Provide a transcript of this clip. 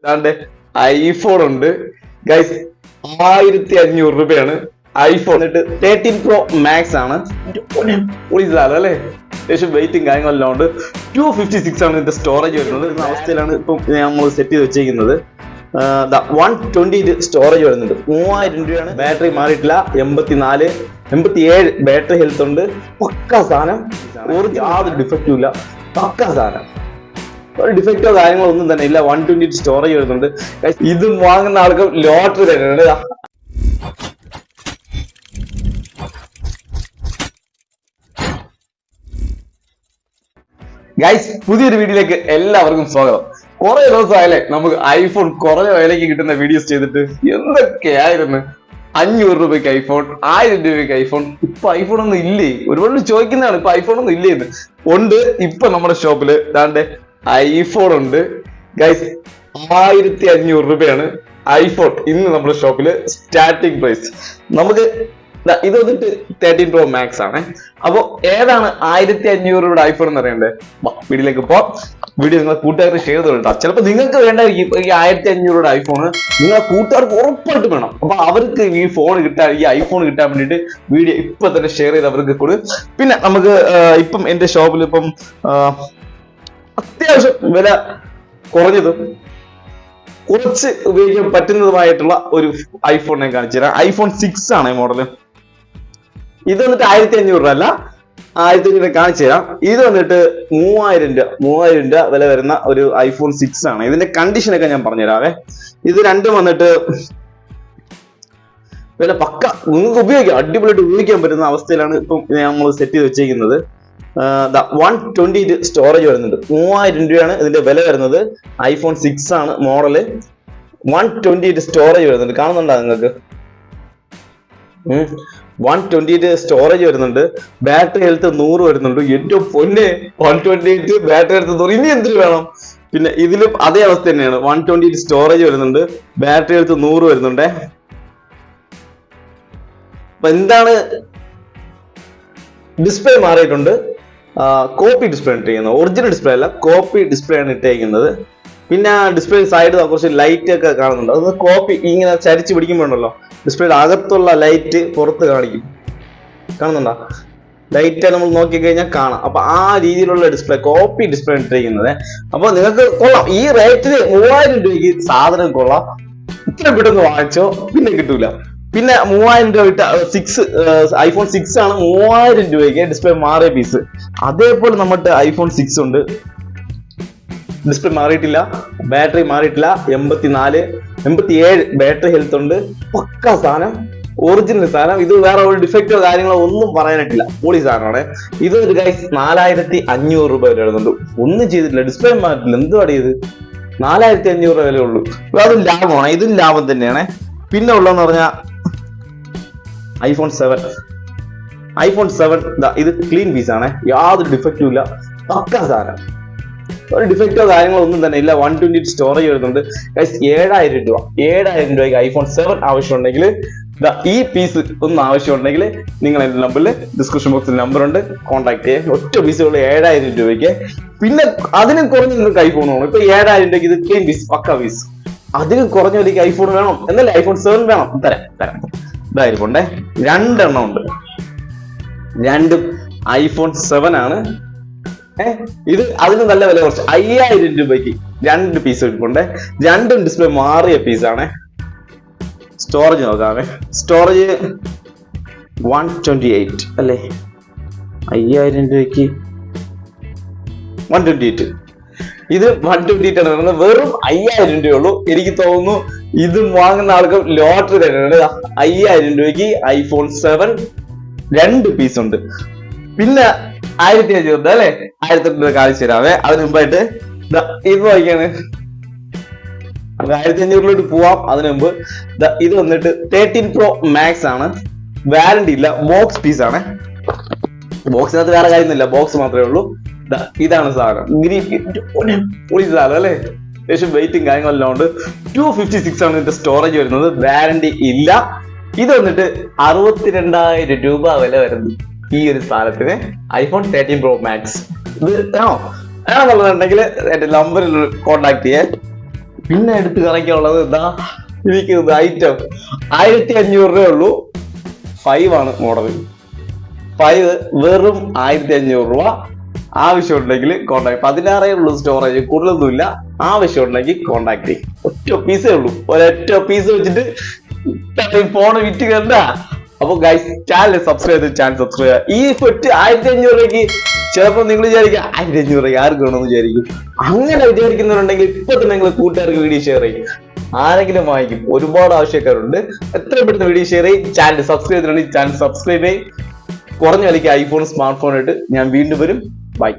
അതാണ്ട് ഐഫോൺ ഉണ്ട് ഗൈസ്. 1500 രൂപയാണ് ഐഫോൺ. 13 Pro Max ആണ്. അല്ലേ അത്യാവശ്യം വെയിറ്റും കാര്യങ്ങളെല്ലാം ഉണ്ട്. 256 ആണ് ഇതിന്റെ സ്റ്റോറേജ് വരുന്നത്. എന്ന അവസ്ഥയിലാണ് ഇപ്പം നമ്മൾ സെറ്റ് ചെയ്ത് വെച്ചേക്കുന്നത്. 120 സ്റ്റോറേജ് വരുന്നുണ്ട്. 3000 രൂപയാണ്. ബാറ്ററി മാറിയിട്ടില്ല. 87 ബാറ്ററി ഹെൽത്ത് ഉണ്ട്. പക്ക സാധനം. ഒരു യാതൊരു ഡിഫക്റ്റും ഇല്ല. പക്ക സാധനം. ഒരു ഡിഫക്റ്റോ കാര്യങ്ങളോ ഒന്നും തന്നെ ഇല്ല. 120 സ്റ്റോറേജ് വരുന്നുണ്ട്. ഇതും വാങ്ങുന്ന ആൾക്ക് ലോട്ടറി തന്നെയാണ്. ഗൈസ്, പുതിയൊരു വീഡിയോയിലേക്ക് എല്ലാവർക്കും സ്വാഗതം. കുറെ ദിവസമായല്ലേ നമുക്ക് ഐഫോൺ കുറഞ്ഞ വിലയ്ക്ക് കിട്ടുന്ന വീഡിയോസ് ചെയ്തിട്ട്. എന്തൊക്കെയായിരുന്നു. 500 രൂപയ്ക്ക് ഐഫോൺ, 1000 രൂപയ്ക്ക് ഐഫോൺ. ഇപ്പൊ ഐഫോൺ ഒന്നും ഇല്ലേ? ഒരുപാട് ചോദിക്കുന്നതാണ് ഇപ്പൊ ഐഫോൺ ഒന്നും ഇല്ലേന്ന്. ഉണ്ട്. ഇപ്പൊ നമ്മുടെ ഷോപ്പില് ദാണ്ടെ ഐഫോൺ ഉണ്ട് ഗൈസ്. 1500 രൂപയാണ് ഐഫോൺ ഇന്ന് നമ്മുടെ ഷോപ്പില് സ്റ്റാർട്ടിംഗ് പ്രൈസ്. നമുക്ക് ഇത് വന്നിട്ട് 13 Pro Max ആണ്. അപ്പൊ ഏതാണ് 1500 രൂപയുടെ ഐഫോൺ എന്ന് അറിയണ്ടേ? വീഡിയോയിലേക്ക് പോ. വീഡിയോ നിങ്ങളെ കൂട്ടുകാർക്ക് ഷെയർ ചെയ്തോട്ടോ. ചിലപ്പോൾ നിങ്ങൾക്ക് വേണ്ടായിരിക്കും ഈ 1500 രൂപയുടെ ഐഫോണ്. നിങ്ങളെ കൂട്ടുകാർക്ക് ഉറപ്പായിട്ട് വേണം. അപ്പൊ അവർക്ക് ഈ ഫോൺ കിട്ടാൻ, ഈ ഐഫോൺ കിട്ടാൻ വേണ്ടിയിട്ട് വീഡിയോ ഇപ്പൊ തന്നെ ഷെയർ ചെയ്ത് അവർക്ക് കൊടു. പിന്നെ നമുക്ക് ഇപ്പം എന്റെ ഷോപ്പിൽ ഇപ്പം അത്യാവശ്യം വില കുറഞ്ഞതും കുറച്ച് ഉപയോഗിക്കാൻ പറ്റുന്നതുമായിട്ടുള്ള ഒരു ഐഫോൺ ഞാൻ കാണിച്ചു തരാം. ഐഫോൺ 6 ആണ് മോഡല്. ഇത് വന്നിട്ട് 1500 രൂപ അല്ല, 1500 രൂപ കാണിച്ചു തരാം. ഇത് വന്നിട്ട് 3000 രൂപ വില വരുന്ന ഒരു ഐഫോൺ 6 ആണ്. ഇതിന്റെ കണ്ടീഷനൊക്കെ ഞാൻ പറഞ്ഞുതരാവേ. ഇത് രണ്ടും വന്നിട്ട് വില പക്ക നിങ്ങൾക്ക് ഉപയോഗിക്കാം, അടിപൊളിയായിട്ട് ഉപയോഗിക്കാൻ പറ്റുന്ന അവസ്ഥയിലാണ് ഇപ്പം നമ്മൾ സെറ്റ് ചെയ്ത് വെച്ചേക്കുന്നത്. 120 സ്റ്റോറേജ് വരുന്നുണ്ട്. 3000 രൂപയാണ് ഇതിന്റെ വില വരുന്നത്. ഐഫോൺ 6 ആണ് മോഡല്. 120 സ്റ്റോറേജ് വരുന്നുണ്ട്. കാണുന്നുണ്ടോ നിങ്ങൾക്ക്? 128 സ്റ്റോറേജ് വരുന്നുണ്ട്. ബാറ്ററി ഹെൽത്ത് 100 വരുന്നുണ്ട്. ഏറ്റവും പൊന്നെ 128 ബാറ്ററി ഹെൽത്ത് 100. ഇനി എന്തിനു വേണം? പിന്നെ ഇതിലും അതേ അവസ്ഥ തന്നെയാണ്. 128 സ്റ്റോറേജ് വരുന്നുണ്ട്. ബാറ്ററി ഹെൽത്ത് 100 വരുന്നുണ്ട്. അപ്പൊ എന്താണ്, ഡിസ്പ്ലേ മാറിയിട്ടുണ്ട്. കോപ്പി ഡിസ്പ്ലേ ഇട്ടിരിക്കുന്നത്, ഒറിജിനൽ ഡിസ്പ്ലേ അല്ല, കോപ്പി ഡിസ്പ്ലേ ആണ് ഇട്ടേക്കുന്നത്. പിന്നെ ഡിസ്പ്ലേ സൈഡ് കുറച്ച് ലൈറ്റ് ഒക്കെ കാണുന്നുണ്ട്. അത് കോപ്പി ഇങ്ങനെ ചരിച്ച് പിടിക്കുമ്പോണ്ടല്ലോ ഡിസ്പ്ലേയുടെ അകത്തുള്ള ലൈറ്റ് പുറത്ത് കാണിക്കും. കാണുന്നുണ്ടോ? ലൈറ്റ് നമ്മൾ നോക്കിക്കഴിഞ്ഞാൽ കാണാം. അപ്പൊ ആ രീതിയിലുള്ള ഡിസ്പ്ലേ, കോപ്പി ഡിസ്പ്ലേ ഇട്ടിരിക്കുന്നത്. അപ്പൊ നിങ്ങൾക്ക് കൊള്ളാം. ഈ റേറ്റിന് 3000 രൂപയ്ക്ക് സാധനം കൊള്ളാം. ഇത്ര പെട്ടെന്ന് വാങ്ങിച്ചോ, പിന്നെ കിട്ടൂല. പിന്നെ 3000 രൂപ വിട്ട ഐഫോൺ 6 ആണ്. 3000 രൂപയ്ക്ക് ഡിസ്പ്ലേ മാറിയ പീസ്. അതേപോലെ നമ്മുടെ ഐഫോൺ 6 ഉണ്ട്. ഡിസ്പ്ലേ മാറിയിട്ടില്ല, ബാറ്ററി മാറിയിട്ടില്ല. 87 ബാറ്ററി ഹെൽത്ത് ഉണ്ട്. പക്ക സാധനം, ഒറിജിനൽ സാധനം. ഇത് വേറെ ഒരു ഡിഫക്റ്റോ കാര്യങ്ങളോ ഒന്നും പറയാനായിട്ടില്ല. പൊളി സാധനമാണ്. ഇത് ഒരു ഗൈസ് 4500 രൂപ വില വരുന്നുണ്ട്. ഒന്നും ചെയ്തിട്ടില്ല, ഡിസ്പ്ലേ മാറിയിട്ടില്ല. എന്തുവാണ് ഇത്? 4500 രൂപ വില ഉള്ളൂ. അതും ലാഭമാണ്, ഇതും ലാഭം തന്നെയാണ്. പിന്നെ ഉള്ളതെന്ന് പറഞ്ഞാൽ ഐഫോൺ 7. ഇത് ക്ലീൻ പീസ് ആണ്. യാതൊരു ഡിഫക്റ്റും ഇല്ല. പക്ക സാധനം. ഒരു ഡിഫക്റ്റോ കാര്യങ്ങളോ ഒന്നും തന്നെ ഇല്ല. 120 സ്റ്റോറേജ് വരുന്നുണ്ട്. 7000 രൂപയ്ക്ക് ഐഫോൺ 7 ആവശ്യമുണ്ടെങ്കിൽ, ഈ പീസ് ഒന്ന് ആവശ്യമുണ്ടെങ്കിൽ നിങ്ങൾ എന്റെ നമ്പറിൽ ഡിസ്ക്രിപ്ഷൻ ബോക്സിൽ നമ്പർ ഉണ്ട്, കോൺടാക്ട് ചെയ്യാം. ഒറ്റ പീസുകൾ 7000 രൂപയ്ക്ക്. പിന്നെ അതിനും കുറഞ്ഞ നിങ്ങൾക്ക് ഐഫോൺ വേണം. ഇപ്പൊ 7000 രൂപയ്ക്ക് ഇത് ക്ലീൻ പീസ്, പക്ക പീസ്. അതിനും കുറഞ്ഞ വിലയ്ക്ക് ഐഫോൺ വേണം എന്നല്ലേ? ഐഫോൺ 7 വേണം, തരാം. ഇതായിരിക്കണ്ടേ, 2 എണ്ണം ഉണ്ട്. രണ്ടും ഐഫോൺ 7 ആണ്. ഇത് അതിന് നല്ല വില കുറച്ച് 5000 രൂപയ്ക്ക് 2 പീസ് ഇരിപ്പുണ്ട്. രണ്ടും ഡിസ്പ്ലേ മാറിയ പീസാണ്. സ്റ്റോറേജ് നോക്കാമേ. സ്റ്റോറേജ് 128 അല്ലേ? 5000 രൂപയ്ക്ക് 128. ഇത് 128 ആണ് വരുന്നത്. വെറും 5000 രൂപയുള്ളൂ. എനിക്ക് തോന്നുന്നു ഇതും വാങ്ങുന്ന ആൾക്ക് ലോട്ടറി തന്നെയാണ്. 5000 രൂപയ്ക്ക് ഐഫോൺ 7 2 പീസ് ഉണ്ട്. പിന്നെ 1500 രൂപ അല്ലെ? 1500 രൂപ കാണിച്ചു തരാവേ. അതിന് മുമ്പായിട്ട് ഇത് വായിക്കാണ്. 1500 പോവാം. അതിനു മുമ്പ് ഇത് വന്നിട്ട് 13 Pro Max ആണ്. വാറന്റി ഇല്ല, ബോക്സ് പീസ് ആണ്. ബോക്സിനകത്ത് വേറെ കാര്യമൊന്നുമില്ല, ബോക്സ് മാത്രമേ ഉള്ളൂ. ഇതാണ് സാധനം. പൊളി സാധനം അല്ലേ? അത്യാവശ്യം വെയിറ്റും കാര്യങ്ങളെല്ലാം ഉണ്ട്. 256 ആണ് ഇതിന്റെ സ്റ്റോറേജ് വരുന്നത്. വാറന്റി ഇല്ല. ഇത് വന്നിട്ട് 62000 രൂപ വില വരുന്നു ഈ ഒരു സാധനത്തിന്. IPhone 13 Pro Max. ഇത് ആണെന്നുണ്ടെങ്കിൽ എന്റെ നമ്പറിൽ കോൺടാക്ട് ചെയ്യാൻ. പിന്നെ എടുത്ത് കാണിക്കാനുള്ളത് എന്താ ഇരിക്കുന്നത് ഐറ്റം 1500 രൂപയേ ഉള്ളൂ. 5 ആണ് മോഡൽ. 5 വെറും 1500 രൂപ. ആവശ്യമുണ്ടെങ്കിൽ കോൺടാക്ട്. 16 ഉള്ളൂ സ്റ്റോറേജ്, കൂടുതലൊന്നുമില്ല. ആവശ്യമുണ്ടെങ്കിൽ കോൺടാക്ട് ചെയ്യും. ഒറ്റ പീസേ ഉള്ളൂ. ഒരൊറ്റ പീസ് വെച്ചിട്ട് ഫോൺ വിറ്റ് കണ്ട. അപ്പൊ ഗൈസ് ചാനൽ സബ്സ്ക്രൈബ് ചെയ്ത് ചാനൽ സബ്സ്ക്രൈബ് ചെയ്യുക. ഈ സെറ്റ് 1500 രൂപയ്ക്ക് ചിലപ്പോൾ നിങ്ങൾ വിചാരിക്കുക 1500 രൂപയ്ക്ക് ആർക്ക് വേണമെന്ന് വിചാരിക്കും. അങ്ങനെ വിചാരിക്കുന്നവരുണ്ടെങ്കിൽ ഇപ്പൊ തന്നെ നിങ്ങൾ കൂട്ടുകാർക്ക് വീഡിയോ ഷെയർ ചെയ്യും. ആരെങ്കിലും വാങ്ങിക്കും. ഒരുപാട് ആവശ്യക്കാരുണ്ട്. എത്രയും പെട്ടെന്ന് വീഡിയോ ഷെയർ ചെയ്യും. ചാനൽ സബ്സ്ക്രൈബ് ചെയ്തിട്ടുണ്ടെങ്കിൽ ചാനൽ സബ്സ്ക്രൈബ് ചെയ്യും. കുറഞ്ഞ വിലയ്ക്ക് ഐഫോൺ സ്മാർട്ട് ഫോൺ ആയിട്ട് ഞാൻ വീണ്ടും വരും.